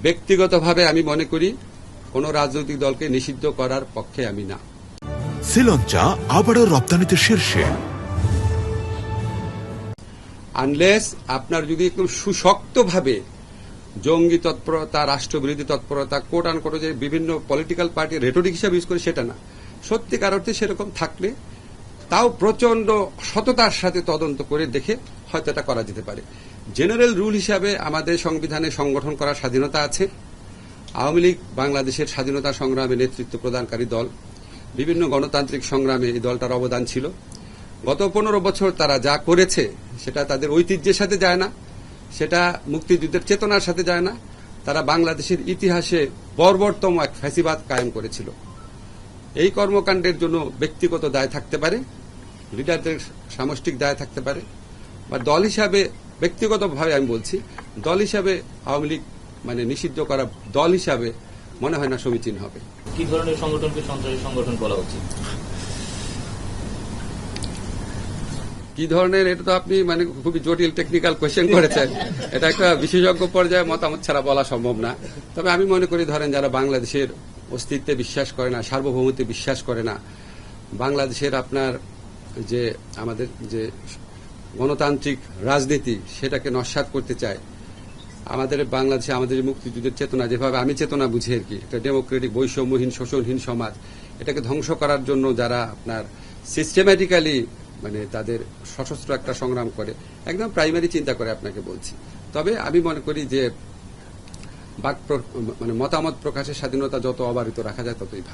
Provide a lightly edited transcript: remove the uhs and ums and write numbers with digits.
ব্যক্তিগতভাবে আমি মনে করি কোন রাজনৈতিক দলকে নিষিদ্ধ করার পক্ষে আমি না। শ্রীলঙ্কা আবারও রপ্তানিতে শীর্ষে। আনলেস আপনার যদি একদম সুশক্তভাবে জঙ্গি তৎপরতা, রাষ্ট্রবিরোধী তৎপরতা, কোট আনকোট যে বিভিন্ন পলিটিক্যাল পার্টি রেটরিক হিসাবে ইউজ করে, সেটা না। সত্যিকার অর্থে সেরকম থাকলে তাও প্রচন্ড সততার সাথে তদন্ত করে দেখে হয়তো এটা করা যেতে পারে। জেনারেল রুল হিসাবে আমাদের সংবিধানে সংগঠন করার স্বাধীনতা আছে। আওয়ামী লীগ বাংলাদেশের স্বাধীনতা সংগ্রামে নেতৃত্ব প্রদানকারী দল। বিভিন্ন গণতান্ত্রিক সংগ্রামে এই দলটার অবদান ছিল। গত 15 বছর তারা যা করেছে সেটা তাদের ঐতিহ্যের সাথে যায় না, সেটা মুক্তিযুদ্ধের চেতনার সাথে যায় না। তারা বাংলাদেশের ইতিহাসে বর্বরতম এক ফ্যাসিবাদ কায়েম করেছিল। এই কর্মকাণ্ডের জন্য ব্যক্তিগত দায় থাকতে পারে, লিডারদের সামষ্টিক দায় থাকতে পারে, বা দল হিসাবে ব্যক্তিগতভাবে আমি বলছি, দল হিসাবে আওয়ামী লীগ নিষিদ্ধ করা দল হিসাবে মনে হয় না সমীচীন হবে। কি ধরনের সংগঠনকে সন্ত্রাসী সংগঠন বলা উচিত? কি ধরনের, এটা তো আপনি খুবই জটিল টেকনিক্যাল কোয়েশ্চেন করেছেন। এটা একটা বিশেষজ্ঞ পর্যায়ে মতামত ছাড়া বলা সম্ভব না। তবে আমি মনে করি, ধরেন যারা বাংলাদেশের অস্তিত্বে বিশ্বাস করে না, সার্বভৌমত্বে বিশ্বাস করে না, বাংলাদেশের আপনার যে আমাদের যে গণতান্ত্রিক রাজনীতি সেটাকে নস্যাৎ করতে চায়, আমাদের বাংলাদেশে আমাদের মুক্তিযুদ্ধের চেতনা যেভাবে আমি চেতনা বুঝি আর কি, একটা ডেমোক্রেটিক বৈষম্যহীন শোষণহীন সমাজ, এটাকে ধ্বংস করার জন্য যারা আপনার সিস্টেম্যাটিক্যালি তাদের সশস্ত্র একটা সংগ্রাম করে, একদম প্রাইমারি চিন্তা করে আপনাকে বলছি। তবে আমি মনে করি যে মতামত প্রকাশের স্বাধীনতা যত অবারিত রাখা যায় ততই ভালো।